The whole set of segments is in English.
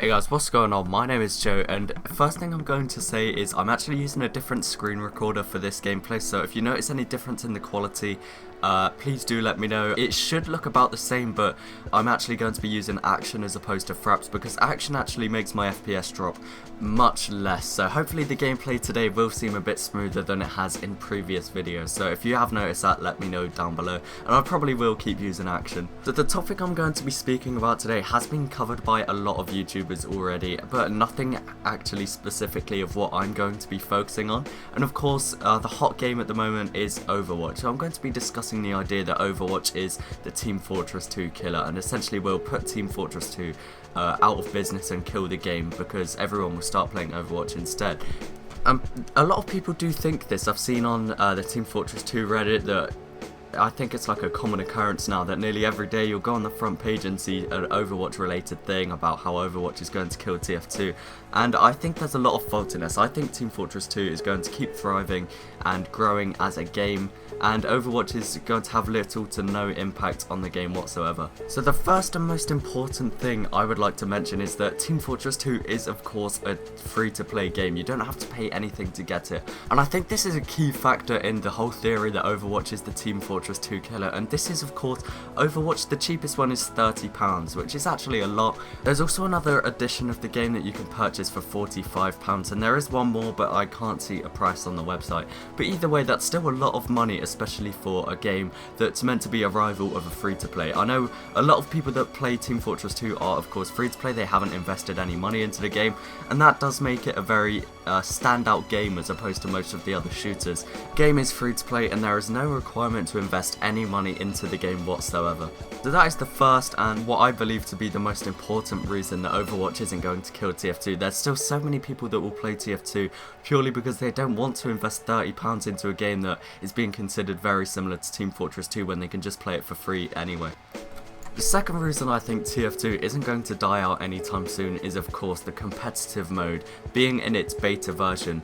Hey guys, what's going on? My name is Joe, and first thing I'm going to say is I'm actually using a different screen recorder for this gameplay, so if you notice any difference in the quality, please do let me know. It should look about the same, but I'm actually going to be using Action as opposed to Fraps because Action actually makes my FPS drop much less, so hopefully the gameplay today will seem a bit smoother than it has in previous videos. So if you have noticed that, let me know down below, and I probably will keep using Action. So the topic I'm going to be speaking about today has been covered by a lot of YouTubers already, but nothing actually specifically of what I'm going to be focusing on. And of course, the hot game at the moment is Overwatch, so I'm going to be discussing the idea that Overwatch is the Team Fortress 2 killer, and essentially will put Team Fortress 2 out of business and kill the game because everyone will start playing Overwatch instead. A lot of people do think this. I've seen on the Team Fortress 2 Reddit that I think it's like a common occurrence now that nearly every day you'll go on the front page and see an Overwatch related thing about how Overwatch is going to kill TF2, and I think there's a lot of fault in this. I think Team Fortress 2 is going to keep thriving and growing as a game, and Overwatch is going to have little to no impact on the game whatsoever. So the first and most important thing I would like to mention is that Team Fortress 2 is of course a free-to-play game. You don't have to pay anything to get it, and I think this is a key factor in the whole theory that Overwatch is the Team Fortress 2 killer. And this is of course Overwatch. The cheapest one is £30, which is actually a lot. There's also another edition of the game that you can purchase for £45, and there is one more, but I can't see a price on the website. But either way, that's still a lot of money, especially for a game that's meant to be a rival of a free-to-play. I know a lot of people that play Team Fortress 2 are of course free-to-play. They haven't invested any money into the game, and that does make it a very standout game as opposed to most of the other shooters. Game is free-to-play, and there is no requirement to invest any money into the game whatsoever. So that is the first and what I believe to be the most important reason that Overwatch isn't going to kill TF2. There's still so many people that will play TF2 purely because they don't want to invest £30 into a game that is being considered very similar to Team Fortress 2 when they can just play it for free anyway. The second reason I think TF2 isn't going to die out anytime soon is of course the competitive mode being in its beta version.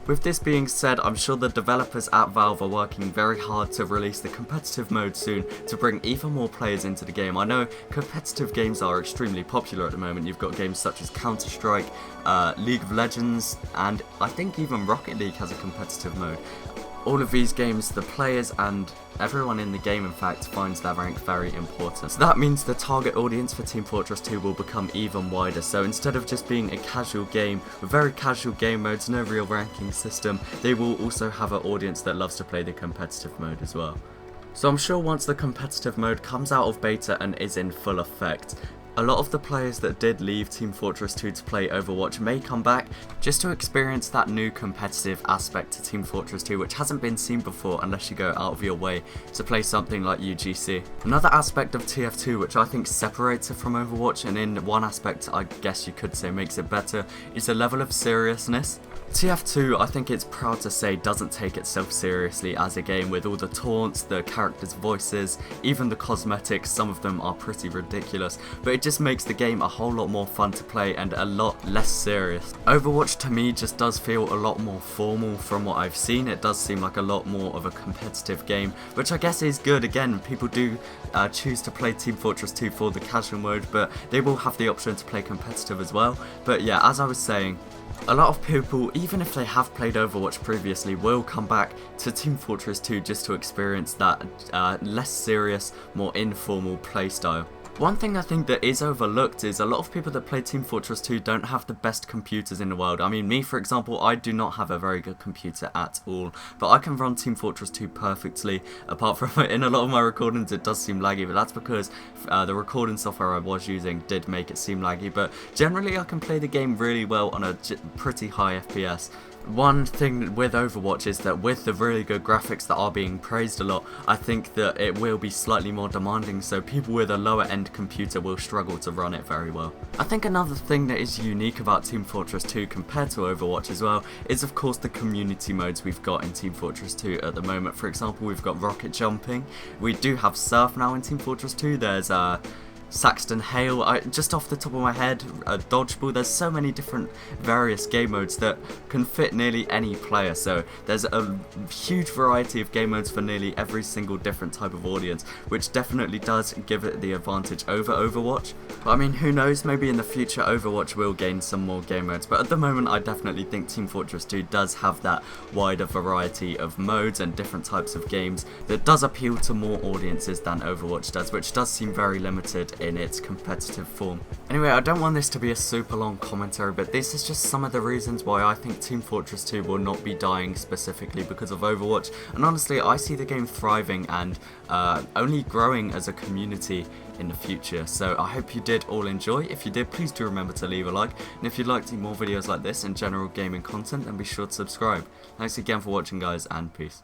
With this being said, I'm sure the developers at Valve are working very hard to release the competitive mode soon to bring even more players into the game. I know competitive games are extremely popular at the moment. You've got games such as Counter-Strike, League of Legends, and I think even Rocket League has a competitive mode. All of these games, the players and everyone in the game in fact finds their rank very important. So that means the target audience for Team Fortress 2 will become even wider. So instead of just being a casual game with very casual game modes, no real ranking system, they will also have an audience that loves to play the competitive mode as well. So I'm sure once the competitive mode comes out of beta and is in full effect, a lot of the players that did leave Team Fortress 2 to play Overwatch may come back just to experience that new competitive aspect to Team Fortress 2 which hasn't been seen before unless you go out of your way to play something like UGC. Another aspect of TF2 which I think separates it from Overwatch, and in one aspect I guess you could say makes it better, is the level of seriousness. TF2, I think it's proud to say, doesn't take itself seriously as a game with all the taunts, the characters' voices, even the cosmetics. Some of them are pretty ridiculous, but it just makes the game a whole lot more fun to play and a lot less serious. Overwatch to me just does feel a lot more formal from what I've seen. It does seem like a lot more of a competitive game, which I guess is good. Again, people do choose to play Team Fortress 2 for the casual mode, but they will have the option to play competitive as well. But yeah, as I was saying, a lot of people, even if they have played Overwatch previously, will come back to Team Fortress 2 just to experience that less serious, more informal playstyle. One thing I think that is overlooked is a lot of people that play Team Fortress 2 don't have the best computers in the world. I mean, me for example, I do not have a very good computer at all, but I can run Team Fortress 2 perfectly. Apart from in a lot of my recordings it does seem laggy, but that's because the recording software I was using did make it seem laggy, but generally I can play the game really well on a pretty high FPS. One thing with Overwatch is that with the really good graphics that are being praised a lot, I think that it will be slightly more demanding, so people with a lower end computer will struggle to run it very well. I think another thing that is unique about Team Fortress 2 compared to Overwatch as well is of course the community modes we've got in Team Fortress 2 at the moment. For example, we've got rocket jumping, we do have surf now in Team Fortress 2, there's Saxton Hale, just off the top of my head, Dodgeball. There's so many different various game modes that can fit nearly any player, so there's a huge variety of game modes for nearly every single different type of audience, which definitely does give it the advantage over Overwatch. But I mean, who knows, maybe in the future Overwatch will gain some more game modes, but at the moment I definitely think Team Fortress 2 does have that wider variety of modes and different types of games that does appeal to more audiences than Overwatch does, which does seem very limited in its competitive form. Anyway, I don't want this to be a super long commentary, but this is just some of the reasons why I think Team Fortress 2 will not be dying specifically because of Overwatch, and honestly I see the game thriving and only growing as a community in the future. So I hope you did all enjoy. If you did, please do remember to leave a like, and if you'd like to see more videos like this and general gaming content, then be sure to subscribe. Thanks again for watching guys, and peace.